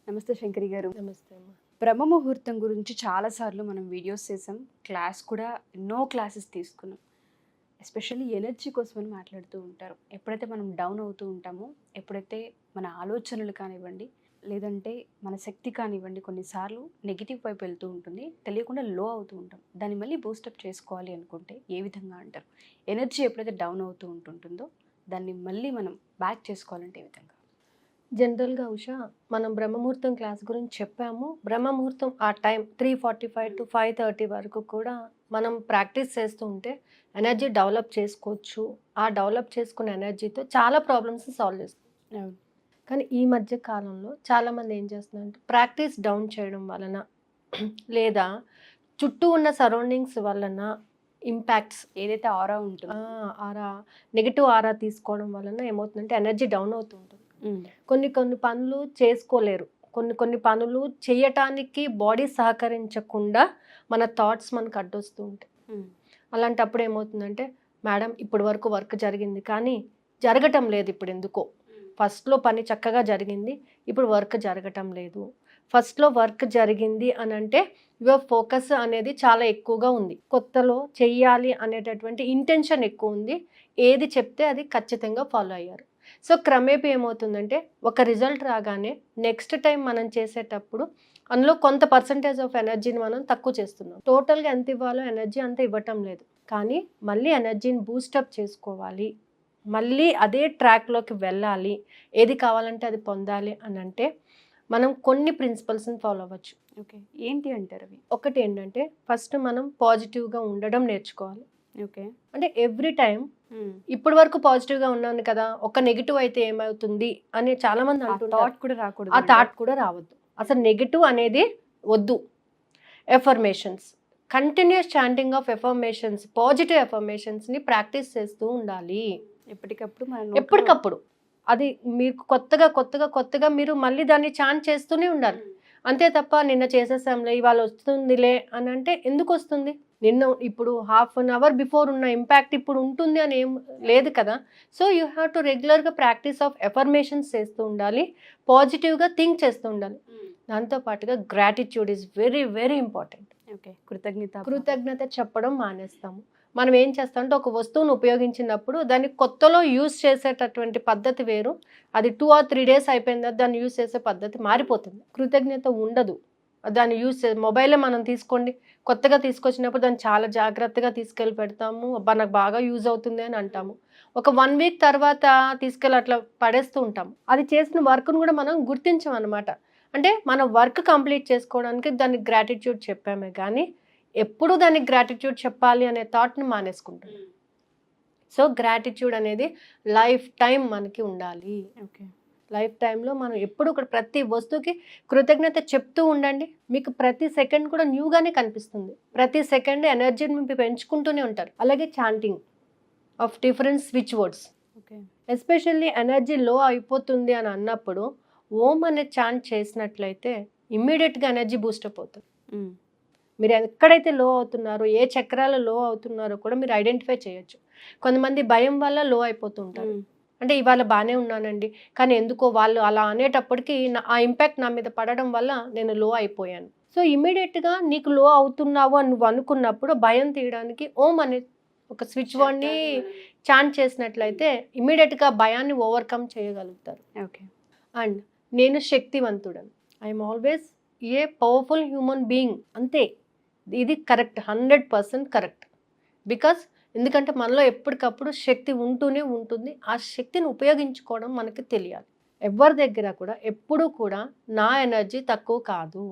నమస్తే శంకరి గారు. నమస్తే అమ్మ. బ్రహ్మ ముహూర్తం గురించి చాలాసార్లు మనం వీడియోస్ చేసాం. క్లాస్ కూడా ఎన్నో క్లాసెస్ తీసుకున్నాం. ఎస్పెషల్లీ ఎనర్జీ కోసమని మాట్లాడుతూ ఉంటారు. ఎప్పుడైతే మనం డౌన్ అవుతూ ఉంటామో, ఎప్పుడైతే మన ఆలోచనలు కానివ్వండి, లేదంటే మన శక్తి కానివ్వండి, కొన్నిసార్లు నెగిటివ్ వైపు వెళ్తూ ఉంటుంది. తెలియకుండా లో అవుతూ ఉంటాం. దాన్ని మళ్ళీ బూస్టప్ చేసుకోవాలి అనుకుంటే ఏ విధంగా అంటారు? ఎనర్జీ ఎప్పుడైతే డౌన్ అవుతూ ఉంటుంటుందో, దాన్ని మళ్ళీ మనం బ్యాక్ చేసుకోవాలంటే ఏ విధంగా? జనరల్గా ఉషా మనం బ్రహ్మముహూర్తం క్లాస్ గురించి చెప్పాము. బ్రహ్మముహూర్తం ఆ టైం 3:45 to 5:30 వరకు కూడా మనం ప్రాక్టీస్ చేస్తూ ఉంటే ఎనర్జీ డెవలప్ చేసుకోవచ్చు. ఆ డెవలప్ చేసుకున్న ఎనర్జీతో చాలా ప్రాబ్లమ్స్ సాల్వ్ చేస్తాం. అవును. కానీ ఈ మధ్య కాలంలో చాలామంది ఏం చేస్తున్నారంటే ప్రాక్టీస్ డౌన్ చేయడం వలన లేదా చుట్టూ ఉన్న సరౌండింగ్స్ వలన ఇంపాక్ట్స్ ఏదైతే ఆరా ఉంటుందో ఆరా నెగిటివ్ ఆరా తీసుకోవడం వలన ఏమవుతుందంటే ఎనర్జీ డౌన్ అవుతూ ఉంటుంది. కొన్ని కొన్ని పనులు చేసుకోలేరు. కొన్ని పనులు చేయటానికి బాడీ సహకరించకుండా మన థాట్స్ మనకు అడ్డొస్తూ ఉంటాయి. అలాంటప్పుడు ఏమవుతుందంటే, మేడం ఇప్పటి వరకు వర్క్ జరిగింది కానీ జరగటం లేదు ఇప్పుడు ఎందుకో. ఫస్ట్లో పని చక్కగా జరిగింది, ఇప్పుడు వర్క్ జరగటం లేదు. ఫస్ట్లో వర్క్ జరిగింది అని అంటే యువర్ ఫోకస్ అనేది చాలా ఎక్కువగా ఉంది. కొత్తలో చెయ్యాలి అనేటటువంటి ఇంటెన్షన్ ఎక్కువ ఉంది. ఏది చెప్తే అది ఖచ్చితంగా ఫాలో అయ్యారు. సో క్రమేపీ ఏమవుతుందంటే ఒక రిజల్ట్ రాగానే నెక్స్ట్ టైం మనం చేసేటప్పుడు అందులో కొంత పర్సంటేజ్ ఆఫ్ ఎనర్జీని మనం తక్కువ చేస్తున్నాం. టోటల్గా ఎంత ఇవ్వాలో ఎనర్జీ అంత ఇవ్వటం లేదు. కానీ మళ్ళీ ఎనర్జీని బూస్టప్ చేసుకోవాలి, మళ్ళీ అదే ట్రాక్లోకి వెళ్ళాలి, ఏది కావాలంటే అది పొందాలి అని అంటే మనం కొన్ని ప్రిన్సిపల్స్ని ఫాలో అవ్వచ్చు. ఓకే, ఏంటి అంటారు అవి? ఒకటి ఏంటంటే ఫస్ట్ మనం పాజిటివ్గా ఉండడం నేర్చుకోవాలి. ఓకే, అంటే ఎవ్రీ టైం ఇప్పటి వరకు పాజిటివ్గా ఉన్నాను కదా, ఒక నెగిటివ్ అయితే ఏమవుతుంది అని చాలా మంది అంటుంటారు. థాట్ కూడా రాకూడదు. ఆ థాట్ కూడా రావద్దు. అసలు నెగిటివ్ అనేది వద్దు. Affirmations, continuous chanting of affirmations, positive ఎఫర్మేషన్స్ని ప్రాక్టీస్ చేస్తూ ఉండాలి ఎప్పటికప్పుడు ఎప్పటికప్పుడు. అది మీకు కొత్తగా మీరు మళ్ళీ దాన్ని చాంట్ చేస్తూనే ఉండాలి. అంతే తప్ప నిన్న చేసేసాంలే ఇవాళ వస్తుందిలే అని అంటే ఎందుకు వస్తుంది? నిన్న ఇప్పుడు హాఫ్ అన్ అవర్ బిఫోర్ ఉన్న ఇంపాక్ట్ ఇప్పుడు ఉంటుంది అని ఏం లేదు కదా. సో యూ హ్యావ్ టు రెగ్యులర్గా ప్రాక్టీస్ ఆఫ్ ఎఫర్మేషన్స్ చేస్తూ ఉండాలి, పాజిటివ్గా థింక్ చేస్తూ ఉండాలి. దాంతోపాటుగా gratitude is very very important. Okay, కృతజ్ఞత చెప్పడం మానేస్తాము. మనం ఏం చేస్తామంటే ఒక వస్తువును ఉపయోగించినప్పుడు దాన్ని కొత్తలో యూజ్ చేసేటటువంటి పద్ధతి వేరు, అది 2 or 3 days అయిపోయిందా దాన్ని యూజ్ చేసే పద్ధతి మారిపోతుంది. కృతజ్ఞత ఉండదు. దాన్ని మొబైల్లో మనం తీసుకోండి, కొత్తగా తీసుకొచ్చినప్పుడు దాన్ని చాలా జాగ్రత్తగా తీసుకెళ్ళి పెడతాము, అబ్బా నాకు బాగా యూజ్ అవుతుంది అని అంటాము. ఒక 1 week తర్వాత తీసుకెళ్ళి అట్లా పడేస్తూ ఉంటాము. అది చేసిన వర్క్ను కూడా మనం గుర్తించాం అనమాట. అంటే మన వర్క్ కంప్లీట్ చేసుకోవడానికి దానికి గ్రాటిట్యూడ్ చెప్పామే కానీ ఎప్పుడు దానికి గ్రాటిట్యూడ్ చెప్పాలి అనే థాట్ని మానేసుకుంటాం. సో గ్రాటిట్యూడ్ అనేది లైఫ్ టైం మనకి ఉండాలి. ఓకే, లైఫ్ టైంలో మనం ఎప్పుడు కూడా ప్రతి వస్తువుకి కృతజ్ఞత చెప్తూ ఉండండి. మీకు ప్రతి సెకండ్ కూడా న్యూగానే కనిపిస్తుంది. ప్రతి సెకండ్ ఎనర్జీని మీరు పెంచుకుంటూనే ఉంటారు. అలాగే chanting of different switch words. Okay, especially energy లో అయిపోతుంది అని అన్నప్పుడు ఓం అనే చాంట్ చేసినట్లయితే ఇమ్మీడియట్గా ఎనర్జీ బూస్టప్ అవుతుంది. మీరు ఎక్కడైతే లో అవుతున్నారో, ఏ చక్రాలు లో అవుతున్నారో కూడా మీరు ఐడెంటిఫై చేయొచ్చు. కొంతమంది భయం వల్ల లో అయిపోతుంటారు. అంటే ఇవాళ బాగానే ఉన్నానండి కానీ ఎందుకో వాళ్ళు అలా అనేటప్పటికీ ఆ ఇంపాక్ట్ నా మీద పడడం వల్ల నేను లో అయిపోయాను. సో ఇమ్మీడియట్గా నీకు లో అవుతున్నావు అని నువ్వు అనుకున్నప్పుడు భయం తీయడానికి ఓం అనే ఒక స్విచ్ వర్డ్ని చాంట్ చేసినట్లయితే ఇమ్మీడియట్గా భయాన్ని ఓవర్కమ్ చేయగలుగుతారు. ఓకే, అండ్ నేను శక్తివంతుడను, I'm always a powerful human being. అంతే, ఇది కరెక్ట్, 100% కరెక్ట్. బికాస్ ఎందుకంటే మనలో ఎప్పటికప్పుడు శక్తి ఉంటూనే ఉంటుంది. ఆ శక్తిని ఉపయోగించుకోవడం మనకి తెలియాలి. ఎవరి దగ్గర కూడా ఎప్పుడూ కూడా నా ఎనర్జీ తక్కువ కాదు,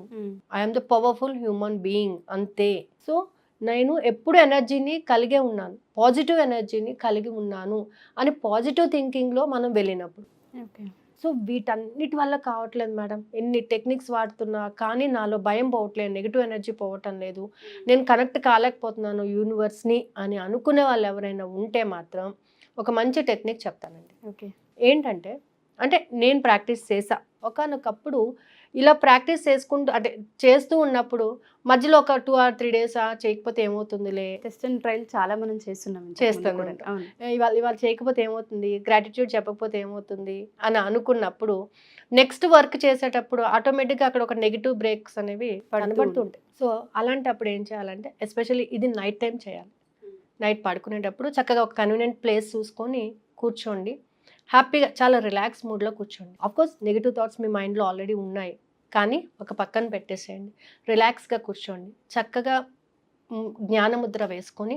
I'm the powerful human being అంతే. సో నేను ఎప్పుడు ఎనర్జీని కలిగే ఉన్నాను, పాజిటివ్ ఎనర్జీని కలిగి ఉన్నాను అని పాజిటివ్ థింకింగ్లో మనం వెళ్ళినప్పుడు. ఓకే, సో వీటన్నిటి వల్ల కావట్లేదు మేడం, ఎన్ని టెక్నిక్స్ వాడుతున్నా కానీ నాలో భయం పోవట్లేదు, నెగిటివ్ ఎనర్జీ పోవటం లేదు, నేను కనెక్ట్ కాలేకపోతున్నాను యూనివర్స్ని అని అనుకునే వాళ్ళు ఎవరైనా ఉంటే మాత్రం ఒక మంచి టెక్నిక్ చెప్తానండి. ఓకే, ఏంటంటే, అంటే నేను ప్రాక్టీస్ చేసా. ఒకానొకప్పుడు ఇలా ప్రాక్టీస్ చేసుకుంటూ అంటే చేస్తూ ఉన్నప్పుడు మధ్యలో ఒక 2 or 3 days చేయకపోతే ఏమవుతుందిలే, టెస్ట్ అండ్ ట్రయల్ చాలా మనం చేస్తున్నాం ఇంతకు ముందు చేస్తాను కూడా. ఇంకా. అవును. ఇవాళ చేయకపోతే ఏమవుతుంది, గ్రాటిట్యూడ్ చెప్పకపోతే ఏమవుతుంది అని అనుకున్నప్పుడు నెక్స్ట్ వర్క్ చేసేటప్పుడు ఆటోమేటిక్గా అక్కడ ఒక నెగిటివ్ బ్రేక్స్ అనేవి కనబడుతుంటాయి. సో అలాంటప్పుడు ఏం చేయాలంటే ఎస్పెషల్లీ ఇది నైట్ టైం చేయాలి. నైట్ పడుకునేటప్పుడు చక్కగా ఒక కన్వీనియంట్ ప్లేస్ చూసుకొని కూర్చోండి, హ్యాపీగా చాలా రిలాక్స్ మూడ్లో కూర్చోండి. ఆఫ్కోర్స్ నెగిటివ్ థాట్స్ మీ మైండ్లో ఆల్రెడీ ఉన్నాయి, కానీ ఒక పక్కన పెట్టేసేయండి. రిలాక్స్గా కూర్చోండి, చక్కగా జ్ఞానముద్ర వేసుకొని,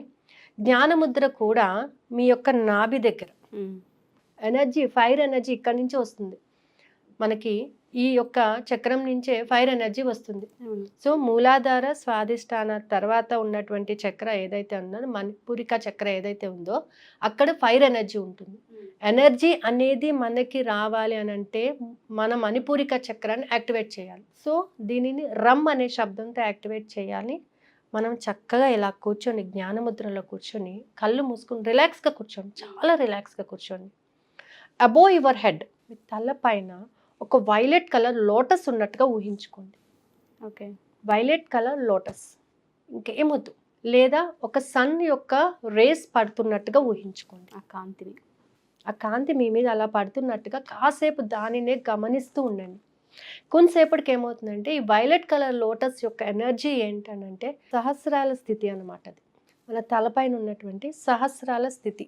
జ్ఞానముద్ర కూడా మీ యొక్క నాభి దగ్గర ఎనర్జీ, ఫైర్ ఎనర్జీ ఇక్కడి నుంచి వస్తుంది మనకి. ఈ యొక్క చక్రం నుంచే ఫైర్ ఎనర్జీ వస్తుంది. సో మూలాధార స్వాధిష్టాన తర్వాత ఉన్నటువంటి చక్ర ఏదైతే ఉందో, మణిపూరిక చక్ర ఏదైతే ఉందో అక్కడ ఫైర్ ఎనర్జీ ఉంటుంది. ఎనర్జీ అనేది మనకి రావాలి అని అంటే మన మణిపూరిక చక్రాన్ని యాక్టివేట్ చేయాలి. సో దీనిని రమ్ అనే శబ్దంతో యాక్టివేట్ చేయాలి. మనం చక్కగా ఇలా కూర్చొని జ్ఞానముద్రలో కూర్చొని కళ్ళు మూసుకొని రిలాక్స్గా కూర్చోండి, చాలా రిలాక్స్గా కూర్చోండి. అబోవ్ యువర్ హెడ్, మీ తల పైన ఒక వైలెట్ కలర్ లోటస్ ఉన్నట్టుగా ఊహించుకోండి. ఓకే, వైలెట్ కలర్ లోటస్, ఇంకేమొద్దు. లేదా ఒక సన్ యొక్క రేస్ పడుతున్నట్టుగా ఊహించుకోండి. ఆ కాంతి మీ మీద అలా పడుతున్నట్టుగా కాసేపు దానినే గమనిస్తూ ఉండండి. కొంతసేపటికి ఏమవుతుందంటే ఈ వైలెట్ కలర్ లోటస్ యొక్క ఎనర్జీ ఏంటనంటే సహస్రాల స్థితి అన్నమాట. అది మన తలపైన ఉన్నటువంటి సహస్రాల స్థితి.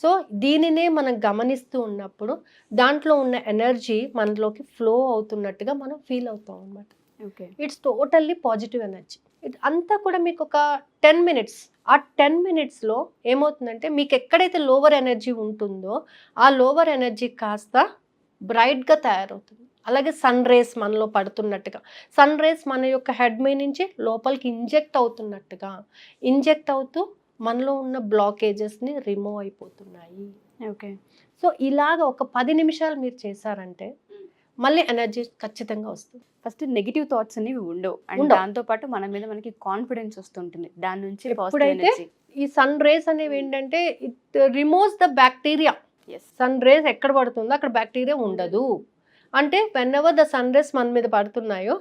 సో దీనినే మనం గమనిస్తూ ఉన్నప్పుడు దాంట్లో ఉన్న ఎనర్జీ మనలోకి ఫ్లో అవుతున్నట్టుగా మనం ఫీల్ అవుతాం అనమాట. Okay, it's totally positive energy. అంతా కూడా మీకు ఒక 10 minutes. ఆ 10 minutesలో ఏమవుతుందంటే మీకు ఎక్కడైతే లోవర్ ఎనర్జీ ఉంటుందో ఆ లోవర్ ఎనర్జీ కాస్త బ్రైట్గా తయారవుతుంది. అలాగే సన్ రేస్ మనలో పడుతున్నట్టుగా, సన్ రేస్ మన యొక్క హెడ్ మీద నుంచి లోపలికి ఇంజెక్ట్ అవుతున్నట్టుగా, ఇంజెక్ట్ అవుతూ మనలో ఉన్న బ్లాకేజెస్ని రిమూవ్ అయిపోతున్నాయి. ఓకే, సో ఇలాగ ఒక 10 నిమిషాలు మీరు చేశారంటే మళ్ళీ ఎనర్జీ ఖచ్చితంగా వస్తుంది. ఫస్ట్ నెగిటివ్ థాట్స్ అనేవి ఉండవు, అండ్ ఉండవు. దాంతో పాటు మన మీద మనకి కాన్ఫిడెన్స్ వస్తుంటుంది. దాని నుంచి ఎప్పుడైతే ఈ సన్ రేస్ అనేవి ఏంటంటే it removes the bacteria. Sun rays ఎక్కడ పడుతుందో అక్కడ బ్యాక్టీరియా ఉండదు. అంటే whenever the sun rays మన మీద పడుతున్నాయో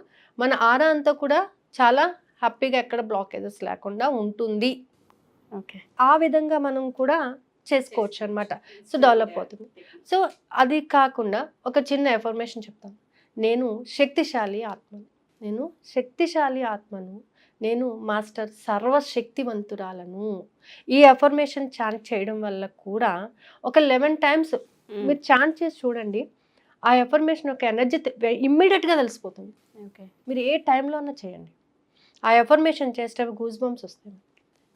మన ఆరా అంతా కూడా చాలా హ్యాపీగా ఎక్కడ బ్లాకేజెస్ లేకుండా ఉంటుంది. ఓకే, ఆ విధంగా మనం కూడా చేసుకోవచ్చు అనమాట. సో డెవలప్ అవుతుంది. సో అది కాకుండా ఒక చిన్న ఎఫర్మేషన్ చెప్తాను. నేను శక్తిశాలి ఆత్మను, నేను శక్తిశాలి ఆత్మను, నేను మాస్టర్ సర్వశక్తివంతురాలను. ఈ ఎఫర్మేషన్ చాంట్ చేయడం వల్ల కూడా ఒక 11 times మీరు చాంట్ చేసి చూడండి. ఆ ఎఫర్మేషన్ యొక్క ఎనర్జీ ఇమ్మీడియట్గా తెలిసిపోతుంది. ఓకే, మీరు ఏ టైంలో అన్నా చేయండి. ఆ ఎఫర్మేషన్ చేస్తే గూస్ బంప్స్ వస్తాయి.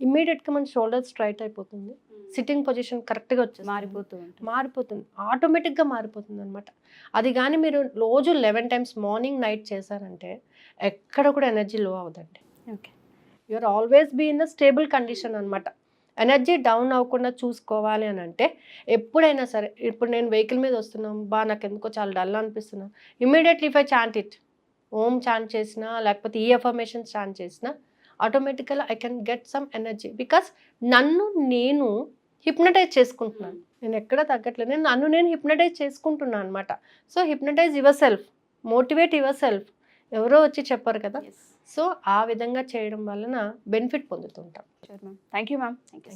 ఇమ్మీడియట్గా మన షోల్డర్ స్ట్రైట్ అయిపోతుంది, సిట్టింగ్ పొజిషన్ కరెక్ట్గా వచ్చేసి మారిపోతుంది, ఆటోమేటిక్గా మారిపోతుంది అనమాట. అది కానీ మీరు రోజు 11 times మార్నింగ్ నైట్ చేశారంటే ఎక్కడ కూడా ఎనర్జీ లో అవ్వదండి. Okay, you are always be in the stable condition అనమాట. ఎనర్జీ డౌన్ అవ్వకుండా చూసుకోవాలి అని అంటే ఎప్పుడైనా సరే, ఇప్పుడు నేను వెహికల్ మీద వస్తున్నాను, నాకు ఎందుకో చాలా డల్ అనిపిస్తున్నాను, immediately if I chant it, Om chant చేసినా లేకపోతే ఈ ఎఫర్మేషన్ చాంట్ చేసినా ఆటోమేటికల్గా I can get some energy. Because నన్ను నేను హిప్నటైజ్ చేసుకుంటున్నాను, నేను ఎక్కడ తగ్గట్లేదు, నన్ను నేను హిప్నటైజ్ చేసుకుంటున్నాను అనమాట. So hypnotize yourself, motivate yourself, ఎవరో వచ్చి చెప్పారు కదా. సో ఆ విధంగా చేయడం వలన బెనిఫిట్ పొందుతుంటాం. Thank you ma'am. Thank you.